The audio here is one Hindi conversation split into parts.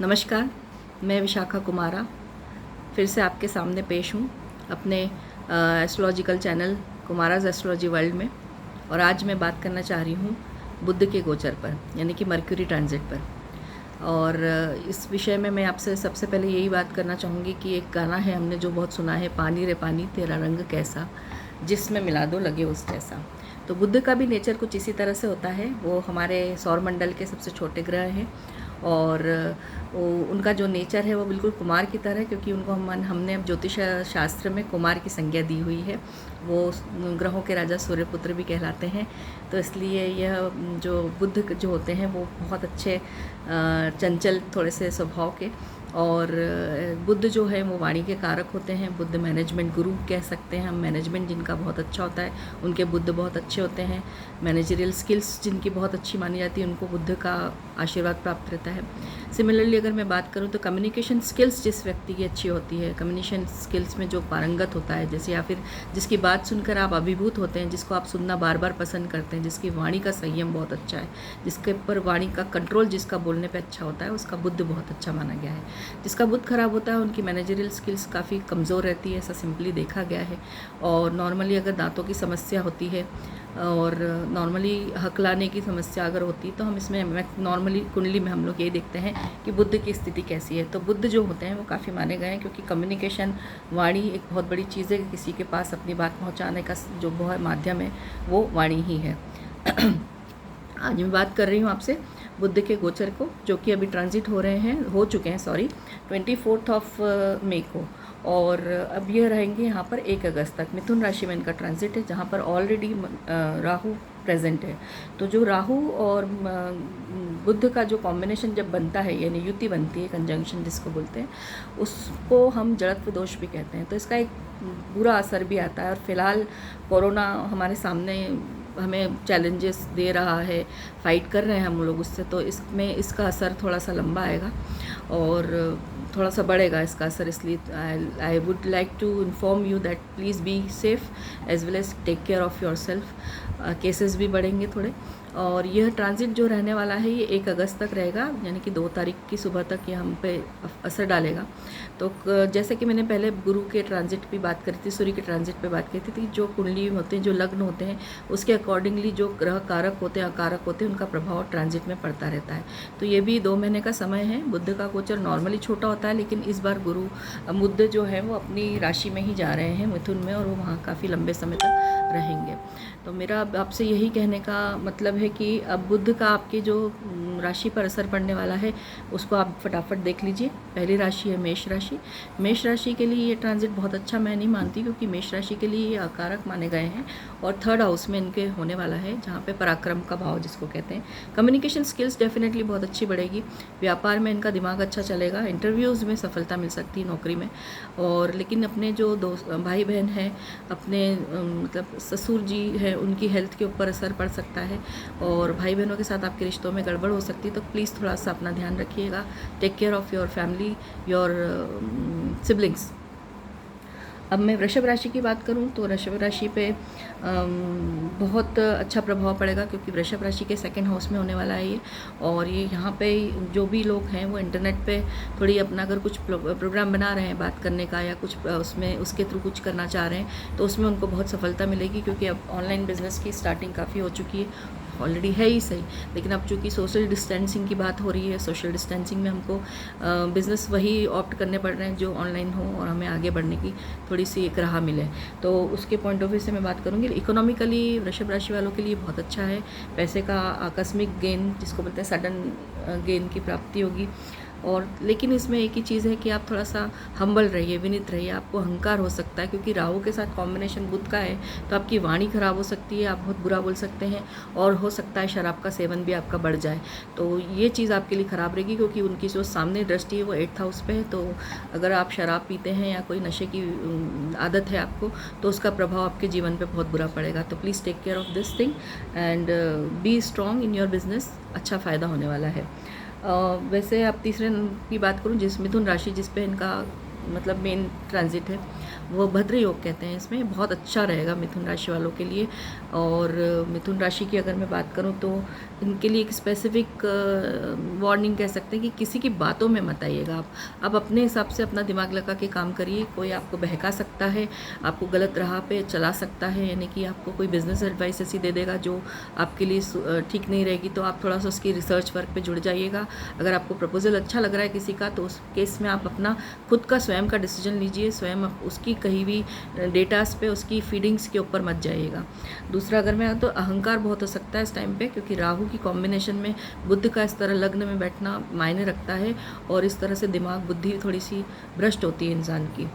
नमस्कार, मैं विशाखा कुमारा फिर से आपके सामने पेश हूँ अपने एस्ट्रोलॉजिकल चैनल कुमाराज एस्ट्रोलॉजी वर्ल्ड में। और आज मैं बात करना चाह रही हूँ बुध के गोचर पर, यानी कि मर्क्यूरी ट्रांजिट पर। और इस विषय में मैं आपसे सबसे पहले यही बात करना चाहूँगी कि एक गाना है, हमने जो बहुत सुना है, पानी रे पानी तेरा रंग कैसा, जिसमें मिला दो लगे उस जैसा। तो बुध का भी नेचर कुछ इसी तरह से होता है। वो हमारे सौरमंडल के सबसे छोटे ग्रह हैं और उनका जो नेचर है वो बिल्कुल कुमार की तरह है, क्योंकि उनको हमने अब ज्योतिष शास्त्र में कुमार की संज्ञा दी हुई है। वो ग्रहों के राजा सूर्यपुत्र भी कहलाते हैं। तो इसलिए यह जो बुध जो होते हैं वो बहुत अच्छे चंचल थोड़े से स्वभाव के, और बुध जो है वो वाणी के कारक होते हैं। बुध मैनेजमेंट गुरु कह सकते हैं हम। मैनेजमेंट जिनका बहुत अच्छा होता है उनके बुध बहुत अच्छे होते हैं। मैनेजरियल स्किल्स जिनकी बहुत अच्छी मानी जाती है उनको बुध का आशीर्वाद प्राप्त रहता है। सिमिलरली अगर मैं बात करूँ तो कम्युनिकेशन स्किल्स जिस व्यक्ति की अच्छी होती है, कम्युनिकेशन स्किल्स में जो पारंगत होता है, जैसे या फिर जिसकी बात सुनकर आप अभिभूत होते हैं, जिसको आप सुनना बार बार पसंद करते हैं, जिसकी वाणी का संयम बहुत अच्छा है, जिसके ऊपर वाणी का कंट्रोल जिसका बोलने पे अच्छा होता है, उसका बुध बहुत अच्छा माना गया है। जिसका बुध खराब होता है उनकी मैनेजरियल स्किल्स काफ़ी कमज़ोर रहती है, ऐसा सिंपली देखा गया है। और नॉर्मली अगर दांतों की समस्या होती है और नॉर्मली हकलाने की समस्या अगर होती है तो हम इसमें नॉर्मली कुंडली में हम लोग यही देखते हैं कि बुध की स्थिति कैसी है। तो बुध जो होते हैं वो काफ़ी माने गए हैं, क्योंकि कम्युनिकेशन, वाणी एक बहुत बड़ी चीज़ है। किसी के पास अपनी बात पहुंचाने का जो बहुत माध्यम है वो वाणी ही है। आज मैं बात कर रही हूँ आपसे बुध के गोचर को, जो कि अभी ट्रांजिट हो चुके हैं 24 मई को। और अब यह रहेंगे यहाँ पर 1 अगस्त तक। मिथुन राशि में इनका ट्रांजिट है, जहाँ पर ऑलरेडी राहु प्रेजेंट है। तो जो राहु और बुध का जो कॉम्बिनेशन जब बनता है, यानी युति बनती है, कंजंक्शन जिसको बोलते हैं, उसको हम जड़त्व दोष भी कहते हैं। तो इसका एक बुरा असर भी आता है। और फिलहाल कोरोना हमारे सामने हमें चैलेंजेस दे रहा है, फाइट कर रहे हैं हम लोग उससे। तो इसमें इसका असर थोड़ा सा लंबा आएगा और थोड़ा सा बढ़ेगा इसका असर। इसलिए I would like to inform you that please be safe as well as take care of your self. Cases भी बढ़ेंगे थोड़े। और यह ट्रांजिट जो रहने वाला है ये 1 अगस्त तक रहेगा, यानी कि 2 तारीख की सुबह तक ये हम पे असर डालेगा। तो जैसे कि मैंने पहले गुरु के ट्रांजिट पे बात करी थी, सूर्य के ट्रांजिट पे बात की थी, जो कुंडली होते हैं, जो लग्न होते हैं, उसके अकॉर्डिंगली जो ग्रह कारक होते हैं, अकारक होते हैं, उनका प्रभाव ट्रांजिट में पड़ता रहता है। तो ये भी 2 महीने का समय है। बुध का गोचर नॉर्मली छोटा होता है, लेकिन इस बार बुध जो है वो अपनी राशि में ही जा रहे हैं, मिथुन में, और वो वहाँ काफ़ी लंबे समय तक रहेंगे। तो मेरा आपसे यही कहने का मतलब है कि अब बुध का आपके जो राशि पर असर पड़ने वाला है उसको आप फटाफट देख लीजिए। पहली राशि है मेष राशि। मेष राशि के लिए ये ट्रांजिट बहुत अच्छा मैं नहीं मानती, क्योंकि मेष राशि के लिए ये अकारक माने गए हैं और 3rd हाउस में इनके होने वाला है, जहाँ पे पराक्रम का भाव जिसको कहते हैं। कम्युनिकेशन स्किल्स डेफिनेटली बहुत अच्छी बढ़ेगी। व्यापार में इनका दिमाग अच्छा चलेगा। इंटरव्यूज़ में सफलता मिल सकती है, नौकरी में। और लेकिन अपने जो दोस्त भाई बहन हैं, अपने मतलब ससुर जी हैं, उनकी हेल्थ के ऊपर असर पड़ सकता है। और भाई बहनों के साथ आपके रिश्तों में गड़बड़ हो सकती है। तो प्लीज़ थोड़ा सा अपना ध्यान रखिएगा। Take care of your family, your siblings. अब मैं वृषभ राशि की बात करूं तो वृषभ राशि पे बहुत अच्छा प्रभाव पड़ेगा, क्योंकि वृषभ राशि के 2nd हाउस में होने वाला है ये। और ये यहाँ पे जो भी लोग हैं वो इंटरनेट पे थोड़ी अपना अगर कुछ प्रोग्राम बना रहे हैं बात करने का, या कुछ उसमें उसके थ्रू कुछ करना चाह रहे हैं, तो उसमें उनको बहुत सफलता मिलेगी, क्योंकि अब ऑनलाइन बिजनेस की स्टार्टिंग काफ़ी हो चुकी है। ऑलरेडी है ही सही, लेकिन अब चूँकि सोशल डिस्टेंसिंग की बात हो रही है, सोशल डिस्टेंसिंग में हमको बिज़नेस वही ऑप्ट करने पड़ रहे हैं जो ऑनलाइन हो, और हमें आगे बढ़ने की थोड़ी सी एक राह मिले। तो उसके पॉइंट ऑफ व्यू से मैं बात करूँगी। इकोनॉमिकली वृषभ राशि वालों के लिए बहुत अच्छा है। पैसे का आकस्मिक गेन जिसको बोलते हैं, सडन गेन की प्राप्ति होगी। और लेकिन इसमें एक ही चीज़ है कि आप थोड़ा सा हम्बल रहिए, विनीत रहिए। आपको अहंकार हो सकता है, क्योंकि राहु के साथ कॉम्बिनेशन बुध का है, तो आपकी वाणी खराब हो सकती है, आप बहुत बुरा बोल सकते हैं, और हो सकता है शराब का सेवन भी आपका बढ़ जाए। तो ये चीज़ आपके लिए ख़राब रहेगी, क्योंकि उनकी जो सामने दृष्टि है वो 8th हाउस पे है। तो अगर आप शराब पीते हैं या कोई नशे की आदत है आपको, तो उसका प्रभाव आपके जीवन पर बहुत बुरा पड़ेगा। तो please take care of this thing and be strong in your business. अच्छा फ़ायदा होने वाला है। वैसे आप तीसरे की बात करूं, जिस मिथुन राशि जिस पे इनका मतलब मेन ट्रांजिट है वो भद्र योग कहते हैं। इसमें बहुत अच्छा रहेगा मिथुन राशि वालों के लिए। और मिथुन राशि की अगर मैं बात करूं तो इनके लिए एक स्पेसिफिक वार्निंग कह सकते हैं कि किसी की बातों में मत आइएगा आप अपने हिसाब से अपना दिमाग लगा के काम करिए। कोई आपको बहका सकता है, आपको गलत राह पे चला सकता है, यानी कि आपको कोई बिजनेस एडवाइस ऐसी दे देगा जो आपके लिए ठीक नहीं रहेगी, तो आप थोड़ा सा उसकी रिसर्च वर्क पे जुड़ जाइएगा। अगर आपको प्रपोजल अच्छा लग रहा है किसी का तो उस केस में आप अपना खुद का स्वयं का डिसीजन लीजिए, स्वयं उसकी कही हुई डेटास पे उसकी फीडिंग्स के ऊपर मत जाइएगा। दूसरा अगर मैं तो अहंकार बहुत हो सकता है इस टाइम पे, क्योंकि राहु की कॉम्बिनेशन में बुध का इस तरह लग्न में बैठना मायने रखता है और इस तरह से दिमाग बुद्धि थोड़ी सी भ्रष्ट होती है इंसान की।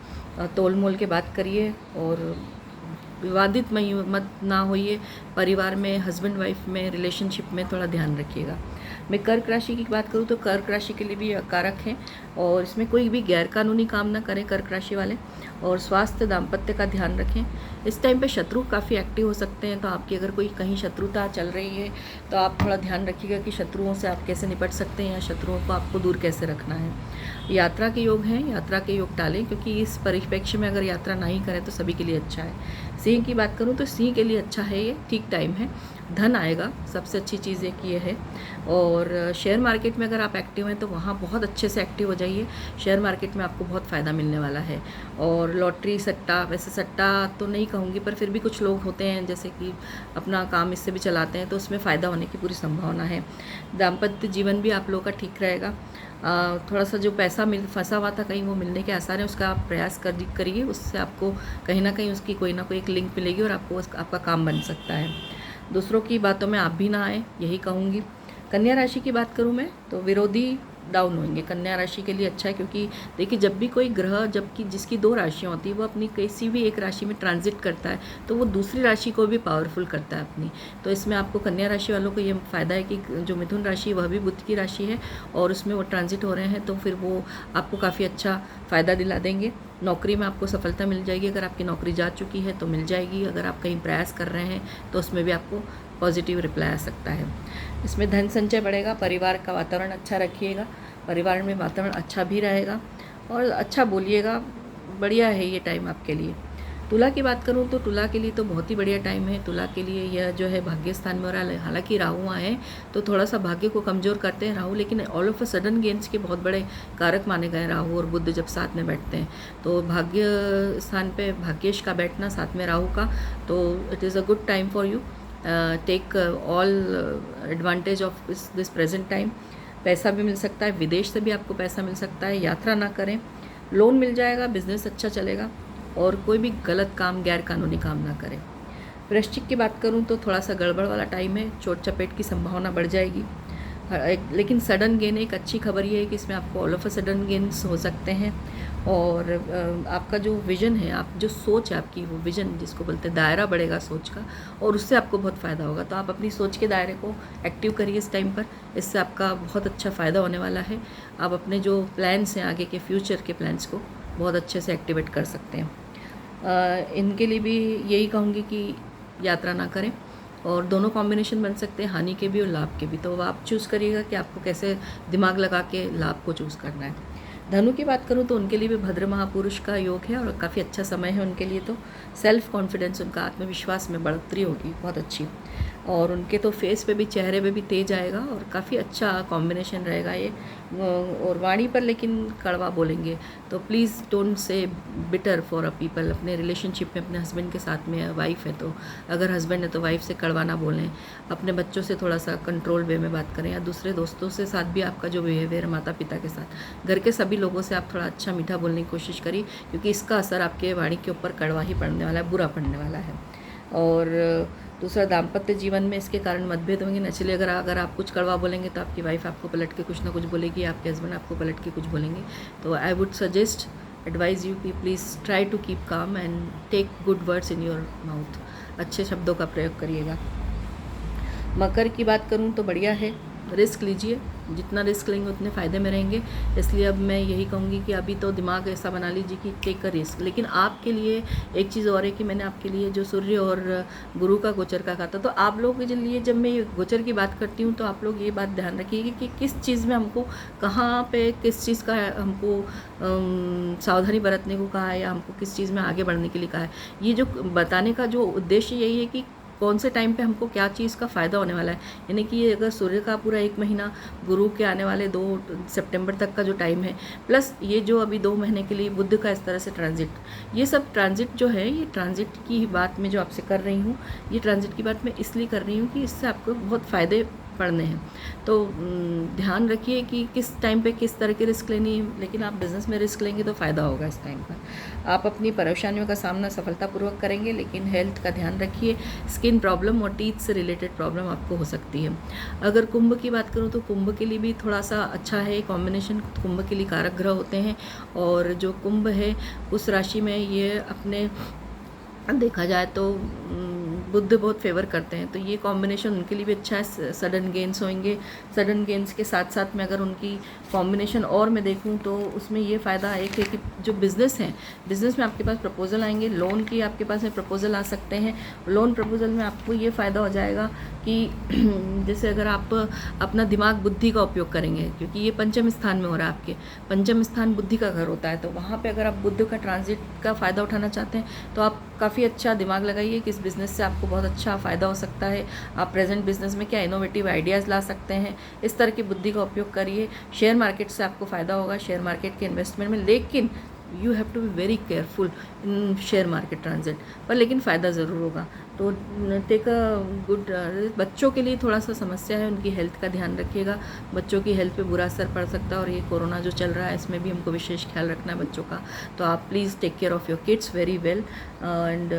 तोल मोल के बात करिए और विवादित मत ना होइए। परिवार में हस्बैंड वाइफ में रिलेशनशिप में थोड़ा ध्यान रखिएगा। मैं कर्क राशि की बात करूँ तो कर्क राशि के लिए भी कारक है और इसमें कोई भी गैर कानूनी काम ना करें कर्क राशि वाले। और स्वास्थ्य दाम्पत्य का ध्यान रखें। इस टाइम पे शत्रु काफ़ी एक्टिव हो सकते हैं, तो आपकी अगर कोई कहीं शत्रुता चल रही है तो आप थोड़ा ध्यान रखिएगा कि शत्रुओं से आप कैसे निपट सकते हैं या शत्रुओं को आपको दूर कैसे रखना है। यात्रा के योग हैं, यात्रा के योग टालें, क्योंकि इस परिप्रेक्ष्य में अगर यात्रा नहीं करें तो सभी के लिए अच्छा है। सिंह की बात करूं तो सिंह के लिए अच्छा है, ये ठीक टाइम है, धन आएगा, सबसे अच्छी चीज़ एक ये है। और शेयर मार्केट में अगर आप एक्टिव हैं तो वहाँ बहुत अच्छे से एक्टिव हो जाइए, शेयर मार्केट में आपको बहुत फ़ायदा मिलने वाला है। और लॉटरी सट्टा, वैसे सट्टा तो नहीं कहूँगी पर फिर भी कुछ लोग होते हैं जैसे कि अपना काम इससे भी चलाते हैं, तो उसमें फ़ायदा होने की पूरी संभावना है। दाम्पत्य जीवन भी आप लोगों का ठीक रहेगा। थोड़ा सा जो पैसा फंसा हुआ था कहीं वो मिलने के आसार हैं, उसका आप प्रयास करिए, उससे आपको कहीं ना कहीं उसकी कोई ना कोई एक लिंक मिलेगी और आपको आपका काम बन सकता है। दूसरों की बातों में आप भी ना आए, यही कहूँगी। कन्या राशि की बात करूँ मैं तो विरोधी डाउन होंगे, कन्या राशि के लिए अच्छा है, क्योंकि देखिए जब भी कोई ग्रह जबकि जिसकी दो राशियाँ होती है वो अपनी किसी भी एक राशि में ट्रांजिट करता है तो वो दूसरी राशि को भी पावरफुल करता है अपनी। तो इसमें आपको कन्या राशि वालों को ये फ़ायदा है कि जो मिथुन राशि वह भी बुध की राशि है और उसमें वो ट्रांजिट हो रहे हैं, तो फिर वो आपको काफ़ी अच्छा फ़ायदा दिला देंगे। नौकरी में आपको सफलता मिल जाएगी, अगर आपकी नौकरी जा चुकी है तो मिल जाएगी, अगर आप कहीं प्रयास कर रहे हैं तो उसमें भी आपको पॉजिटिव रिप्लाई आ सकता है। इसमें धन संचय बढ़ेगा, परिवार का वातावरण अच्छा रखिएगा, परिवार में वातावरण अच्छा भी रहेगा और अच्छा बोलिएगा, बढ़िया है ये टाइम आपके लिए। तुला की बात करूं तो तुला के लिए तो बहुत ही बढ़िया टाइम है। तुला के लिए यह जो है भाग्य स्थान में हो रहा है, हालांकि राहु आए तो थोड़ा सा भाग्य को कमज़ोर करते हैं राहु, लेकिन all of a sudden gains के बहुत बड़े कारक माने गए राहु और बुध जब साथ में बैठते हैं। तो भाग्य स्थान पे भाग्येश का बैठना साथ में राहु का, तो it is a good time for you, take all advantage of this present time. पैसा भी मिल सकता है, विदेश से भी आपको पैसा मिल सकता है, यात्रा ना करें, लोन मिल जाएगा, बिजनेस अच्छा चलेगा और कोई भी गलत काम गैर कानूनी काम ना करें। वृश्चिक की बात करूं तो थोड़ा सा गड़बड़ वाला टाइम है, चोट चपेट की संभावना बढ़ जाएगी। लेकिन सडन गेन, एक अच्छी खबर ये है कि इसमें आपको all of a sudden gains हो सकते हैं और आपका जो विज़न है, आप जो सोच है आपकी, वो विज़न जिसको बोलते हैं दायरा बढ़ेगा सोच का और उससे आपको बहुत फ़ायदा होगा। तो आप अपनी सोच के दायरे को एक्टिव करिए इस टाइम पर, इससे आपका बहुत अच्छा फ़ायदा होने वाला है। आप अपने जो प्लान्स हैं आगे के फ्यूचर के प्लान्स को बहुत अच्छे से एक्टिवेट कर सकते हैं। इनके लिए भी यही कहूँगी कि यात्रा ना करें और दोनों कॉम्बिनेशन बन सकते हैं, हानि के भी और लाभ के भी, तो आप चूज़ करिएगा कि आपको कैसे दिमाग लगा के लाभ को चूज़ करना है। धनु की बात करूं तो उनके लिए भी भद्र महापुरुष का योग है और काफ़ी अच्छा समय है उनके लिए। तो सेल्फ कॉन्फिडेंस, उनका आत्मविश्वास में बढ़ोतरी होगी बहुत अच्छी, और उनके तो फेस पे भी चेहरे पे भी तेज आएगा और काफ़ी अच्छा कॉम्बिनेशन रहेगा ये। और वाणी पर लेकिन कड़वा बोलेंगे, तो please don't say bitter for a people. अपने रिलेशनशिप में अपने हस्बैंड के साथ में, वाइफ है तो अगर हस्बैंड है तो वाइफ से कड़वा ना बोलें, अपने बच्चों से थोड़ा सा कंट्रोल वे में बात करें, या दूसरे दोस्तों से साथ भी आपका जो बिहेवियर, माता पिता के साथ, घर के सभी लोगों से आप थोड़ा अच्छा मीठा बोलने की कोशिश करिए, क्योंकि इसका असर आपके वाणी के ऊपर कड़वा ही पड़ने वाला है, बुरा पड़ने वाला है। और दूसरा, दाम्पत्य जीवन में इसके कारण मतभेद होंगे। नेचुरली अगर आप कुछ कड़वा बोलेंगे तो आपकी वाइफ आपको पलट के कुछ ना कुछ बोलेगी, आपके हस्बैंड आपको पलट के कुछ बोलेंगे। तो I would suggest, advise you कि please try to keep calm and take good words in your mouth, अच्छे शब्दों का प्रयोग करिएगा। मकर की बात करूं तो बढ़िया है, रिस्क लीजिए, जितना रिस्क लेंगे उतने फ़ायदे में रहेंगे। इसलिए अब मैं यही कहूँगी कि अभी तो दिमाग ऐसा बना लीजिए कि टेक अ रिस्क। लेकिन आपके लिए एक चीज़ और है कि मैंने आपके लिए जो सूर्य और गुरु का गोचर का कहा था, तो आप लोगों के लिए जब मैं ये गोचर की बात करती हूँ तो आप लोग ये बात ध्यान रखिए कि किस चीज़ में हमको, कहाँ पे किस चीज़ का हमको सावधानी बरतने को कहा है, या हमको किस चीज़ में आगे बढ़ने के लिए कहा है। ये जो बताने का जो उद्देश्य यही है कि कौन से टाइम पे हमको क्या चीज़ का फ़ायदा होने वाला है। यानी कि ये अगर सूर्य का पूरा 1 महीना, गुरु के आने वाले 2 सितंबर तक का जो टाइम है, प्लस ये जो अभी 2 महीने के लिए बुध का इस तरह से ट्रांजिट, ये सब ट्रांजिट जो है, ये ट्रांजिट की बात मैं जो आपसे कर रही हूँ, ये ट्रांजिट की बात मैं इसलिए कर रही हूँ कि इससे आपको बहुत फ़ायदे पड़ने हैं। तो ध्यान रखिए कि किस टाइम पे किस तरह की रिस्क लेनी है। लेकिन आप बिज़नेस में रिस्क लेंगे तो फ़ायदा होगा इस टाइम पर। आप अपनी परेशानियों का सामना सफलतापूर्वक करेंगे, लेकिन हेल्थ का ध्यान रखिए। स्किन प्रॉब्लम और टीथ से रिलेटेड प्रॉब्लम आपको हो सकती है। अगर कुंभ की बात करूँ तो कुंभ के लिए भी थोड़ा सा अच्छा है कॉम्बिनेशन। कुंभ के लिए कारक ग्रह होते हैं, और जो कुंभ है उस राशि में ये अपने देखा जाए तो बुध बहुत फेवर करते हैं, तो ये कॉम्बिनेशन उनके लिए भी अच्छा है। सडन गेंस होंगे। सडन गेंस के साथ साथ में अगर उनकी कॉम्बिनेशन और मैं देखूं तो उसमें ये फ़ायदा एक है कि जो बिज़नेस हैं, बिज़नेस में आपके पास प्रपोजल आएंगे, लोन की आपके पास में प्रपोजल आ सकते हैं। लोन प्रपोजल में आपको ये फ़ायदा हो जाएगा कि जैसे अगर आप अपना दिमाग, बुद्धि का उपयोग करेंगे, क्योंकि ये पंचम स्थान में हो रहा है, आपके पंचम स्थान बुद्धि का घर होता है, तो वहाँ पे अगर आप बुध का ट्रांजिट का फ़ायदा उठाना चाहते हैं तो आप काफ़ी अच्छा दिमाग लगाइए कि इस बिज़नेस से आपको बहुत अच्छा फ़ायदा हो सकता है। आप प्रेजेंट बिज़नेस में क्या इनोवेटिव आइडियाज़ ला सकते हैं, इस तरह की बुद्धि का उपयोग करिए। शेयर मार्केट से आपको फ़ायदा होगा, शेयर मार्केट के इन्वेस्टमेंट में, लेकिन you have to be very careful in share market transit पर, लेकिन फ़ायदा ज़रूर होगा। तो टेक अ गुड। बच्चों के लिए थोड़ा सा समस्या है, उनकी हेल्थ का ध्यान रखिएगा। बच्चों की हेल्थ पे बुरा असर पड़ सकता है, और ये कोरोना जो चल रहा है इसमें भी हमको विशेष ख्याल रखना है बच्चों का। तो आप please take care of your kids very well and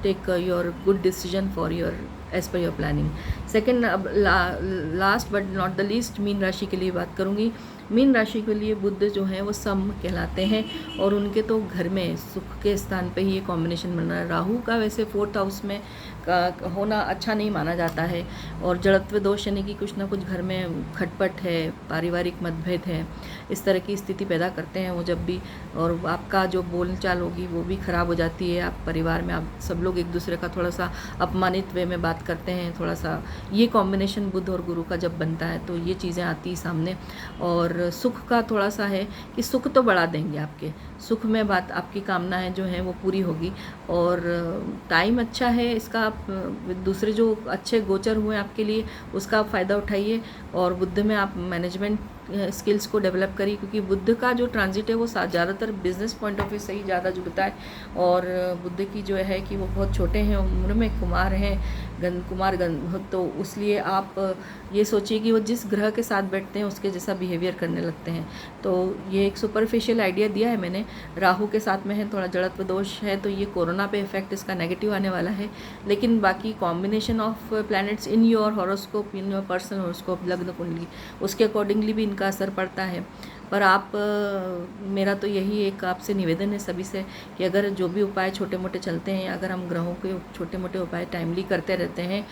take your good decision for your age पर योर प्लानिंग। सेकेंड, अब last but not the least, मीन राशि के लिए बात करूँगी। मीन राशि के लिए बुध जो है वो सम कहलाते हैं, और उनके तो घर में सुख के स्थान पे ही ये कॉम्बिनेशन बन रहा है। राहु का वैसे 4th हाउस में होना अच्छा नहीं माना जाता है, और जड़त्व दोष यानी कि कुछ ना कुछ घर में खटपट है, पारिवारिक मतभेद है, इस तरह की स्थिति पैदा करते हैं वो जब भी, और आपका जो बोलचाल होगी वो भी ख़राब हो जाती है। आप परिवार में आप सब लोग एक दूसरे का थोड़ा सा अपमानित वे में बात करते हैं, थोड़ा सा ये कॉम्बिनेशन बुध और गुरु का जब बनता है तो ये चीज़ें आती सामने। और सुख का थोड़ा सा है कि सुख तो बढ़ा देंगे, आपके सुख में बात, आपकी कामनाएं जो हैं वो पूरी होगी। और टाइम अच्छा है इसका, आप दूसरे जो अच्छे गोचर हुए आपके लिए उसका आप फ़ायदा उठाइए, और बुध में आप मैनेजमेंट स्किल्स को डेवलप करिए, क्योंकि बुध का जो ट्रांजिट है वो ज़्यादातर बिजनेस पॉइंट ऑफ व्यू से ही ज़्यादा जुड़ता है। और बुध की जो है कि वो बहुत छोटे हैं उम्र में, कुमार हैं, तो उसलिए आप ये सोचिए कि वो जिस ग्रह के साथ बैठते हैं उसके जैसा बिहेवियर करने लगते हैं। तो ये एक सुपरफिशियल आइडिया दिया है मैंने। राहु के साथ में है, थोड़ा जड़त्व दोष है, तो ये कोरोना पे इफेक्ट इसका नेगेटिव आने वाला है। लेकिन बाकी combination of planets in your horoscope, in your personal horoscope, लग्न कुंडली, उसके अकॉर्डिंगली भी इनका असर पड़ता है। पर आप मेरा तो यही एक आपसे निवेदन है सभी से कि अगर जो भी उपाय छोटे मोटे चलते हैं, अगर हम ग्रहों के छोटे मोटे उपाय टाइमली करते रहते हैं,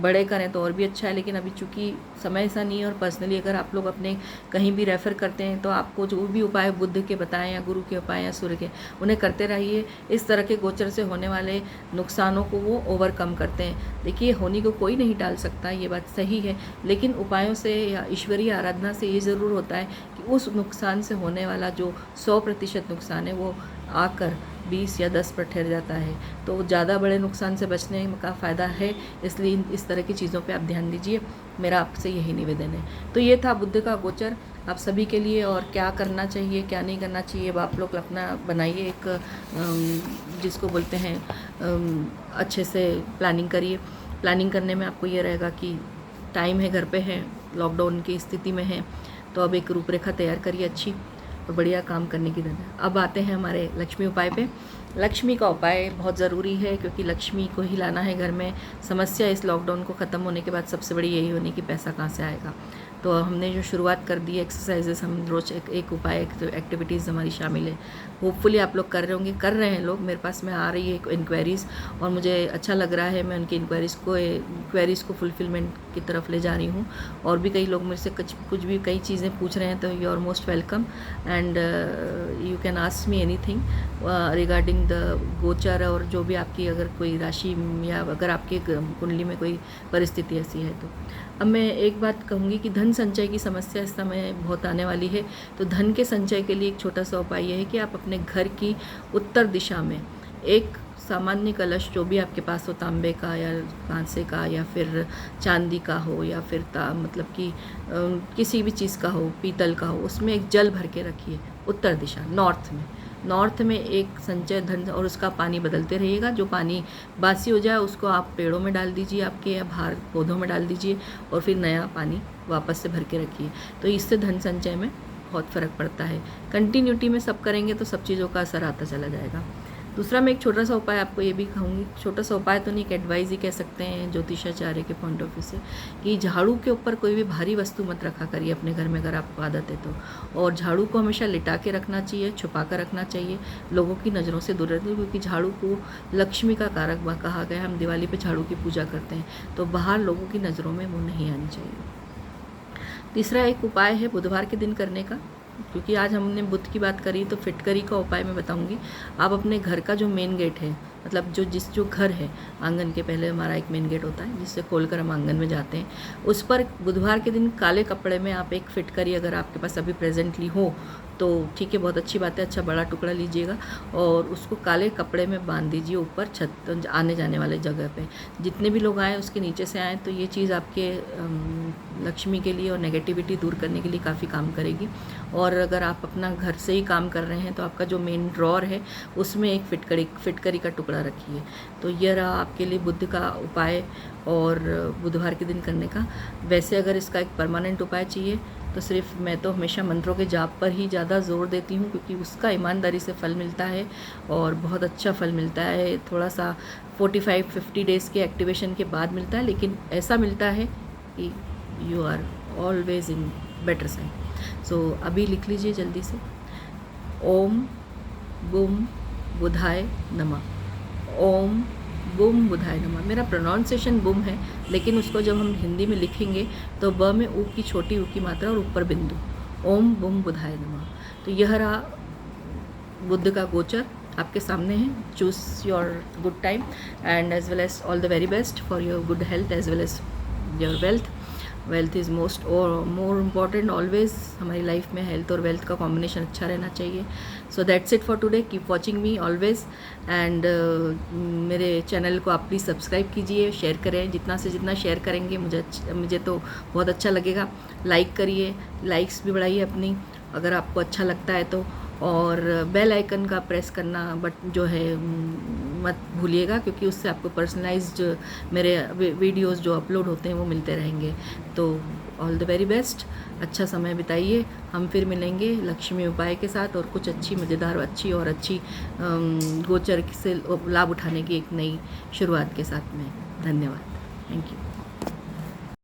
बड़े करें तो और भी अच्छा है। लेकिन अभी चूँकि समय ऐसा नहीं है, और पर्सनली अगर आप लोग अपने कहीं भी रेफ़र करते हैं तो आपको जो भी उपाय बुध के बताएं या गुरु के उपाय या सूर्य के, उन्हें करते रहिए। इस तरह के गोचर से होने वाले नुकसानों को वो ओवरकम करते हैं। देखिए, होनी को कोई नहीं टाल सकता, ये बात सही है, लेकिन उपायों से या ईश्वरीय आराधना से ये ज़रूर होता है कि उस नुकसान से होने वाला जो 100% नुकसान है वो आकर 20 या 10 पर ठहर जाता है। तो ज़्यादा बड़े नुकसान से बचने का फ़ायदा है, इसलिए इस तरह की चीज़ों पे आप ध्यान दीजिए, मेरा आपसे यही निवेदन है। तो ये था बुध का गोचर आप सभी के लिए, और क्या करना चाहिए क्या नहीं करना चाहिए अब आप लोग अपना बनाइए एक जिसको बोलते हैं अच्छे से प्लानिंग करिए। प्लानिंग करने में आपको ये रहेगा कि टाइम है, घर पे है, लॉकडाउन की स्थिति में है, तो अब एक रूपरेखा तैयार करिए अच्छी और बढ़िया काम करने की दिन है। अब आते हैं हमारे लक्ष्मी उपाय पे। लक्ष्मी का उपाय बहुत ज़रूरी है, क्योंकि लक्ष्मी को ही लाना है घर में। समस्या इस लॉकडाउन को ख़त्म होने के बाद सबसे बड़ी यही होनी कि पैसा कहाँ से आएगा। तो हमने जो शुरुआत कर दी एक्सरसाइजेस, हम रोज़ एक उपाय एक्टिविटीज़ हमारी शामिल है। होपफुली आप लोग कर रहे होंगे, कर रहे हैं लोग। मेरे पास में आ रही है इंक्वायरीज़ और मुझे अच्छा लग रहा है। मैं उनकी इंक्वायरीज़ को फुलफिलमेंट की तरफ ले जा रही हूँ। और भी कई लोग मेरे से कुछ भी कई चीज़ें पूछ रहे हैं, तो you are most welcome and you can ask me anything regarding the गोचर, और जो भी आपकी अगर कोई राशि या अगर आपके कुंडली में कोई परिस्थिति ऐसी है तो। अब मैं एक बात कहूँगी कि धन संचय की समस्या इस समय बहुत आने वाली है। तो धन के संचय के लिए एक छोटा सा उपाय यह है कि आप अपने घर की उत्तर दिशा में एक सामान्य कलश, जो भी आपके पास हो, तांबे का या कांसे का या फिर चांदी का हो या फिर मतलब कि किसी भी चीज़ का हो, पीतल का हो, उसमें एक जल भर के रखिए उत्तर दिशा, नॉर्थ में एक संचय धन, और उसका पानी बदलते रहिएगा। जो पानी बासी हो जाए उसको आप पेड़ों में डाल दीजिए, आपके या बाहर पौधों में डाल दीजिए, और फिर नया पानी वापस से भर के रखिए। तो इससे धन संचय में बहुत फ़र्क पड़ता है। कंटिन्यूटी में सब करेंगे तो सब चीज़ों का असर आता चला जाएगा। दूसरा मैं एक छोटा सा उपाय आपको ये भी कहूँगी, छोटा सा उपाय तो नहीं, एक एडवाइस ही कह सकते हैं ज्योतिषाचार्य के पॉइंट ऑफ व्यू से, कि झाड़ू के ऊपर कोई भी भारी वस्तु मत रखा करिए अपने घर में, अगर आपको आदत है तो। और झाड़ू को हमेशा लिटा के रखना चाहिए, छुपा कर रखना चाहिए, लोगों की नज़रों से दूर रहना, क्योंकि झाड़ू को लक्ष्मी का कारक कहा गया है। हम दिवाली पर झाड़ू की पूजा करते हैं, तो बाहर लोगों की नज़रों में वो नहीं आनी चाहिए। तीसरा एक उपाय है बुधवार के दिन करने का, क्योंकि आज हमने बुध की बात करी, तो फिटकरी का उपाय मैं बताऊंगी। आप अपने घर का जो मेन गेट है, मतलब जो घर है, आंगन के पहले हमारा एक मेन गेट होता है जिससे खोलकर हम आंगन में जाते हैं, उस पर बुधवार के दिन काले कपड़े में आप एक फिटकरी, अगर आपके पास अभी प्रेजेंटली हो तो ठीक है, बहुत अच्छी बात है, अच्छा बड़ा टुकड़ा लीजिएगा और उसको काले कपड़े में बांध दीजिए ऊपर छत, आने जाने वाले जगह पे। जितने भी लोग आएँ उसके नीचे से आएँ, तो ये चीज़ आपके लक्ष्मी के लिए और नेगेटिविटी दूर करने के लिए काफ़ी काम करेगी। और अगर आप अपना घर से ही काम कर रहे हैं तो आपका जो मेन ड्रॉर है उसमें एक फिटकरी का टुकड़ा रखिए। तो यह रहा आपके लिए बुध का उपाय और बुधवार के दिन करने का। वैसे अगर इसका एक परमानेंट उपाय चाहिए तो सिर्फ मैं तो हमेशा मंत्रों के जाप पर ही ज़्यादा ज़ोर देती हूँ, क्योंकि उसका ईमानदारी से फल मिलता है और बहुत अच्छा फल मिलता है। थोड़ा सा 45-50 डेज़ के एक्टिवेशन के बाद मिलता है, लेकिन ऐसा मिलता है कि you are always in better side. So अभी लिख लीजिए जल्दी से, ओम बुम बुधाय नमः। ओम बुम बुधाय नमः। मेरा प्रोनाउंसिएशन बुम है, लेकिन उसको जब हम हिंदी में लिखेंगे तो ब में ऊ की छोटी ऊ की मात्रा और ऊपर बिंदु। ओम बुम बुधाय नमः। तो यह रहा बुध का गोचर आपके सामने है। Choose your good time and as well as all the very best for your good health as well as your wealth. Wealth is most और मोर इम्पॉर्टेंट ऑलवेज। हमारी लाइफ में हेल्थ और वेल्थ का कॉम्बिनेशन अच्छा रहना चाहिए। So that's it for today. Keep watching me always and मेरे चैनल को आप प्लीज़ सब्सक्राइब कीजिए, शेयर करें। जितना से जितना शेयर करेंगे मुझे तो बहुत अच्छा लगेगा। लाइक करिए, लाइक्स भी बढ़ाइए अपनी अगर आपको अच्छा लगता है तो, और बेल आइकन का प्रेस करना बट जो है मत भूलिएगा, क्योंकि उससे आपको पर्सनलाइज्ड मेरे वीडियोस जो अपलोड होते हैं वो मिलते रहेंगे। तो ऑल द वेरी बेस्ट, अच्छा समय बिताइए। हम फिर मिलेंगे लक्ष्मी उपाय के साथ और कुछ अच्छी मज़ेदार अच्छी गोचर से लाभ उठाने की एक नई शुरुआत के साथ में। धन्यवाद, थैंक यू।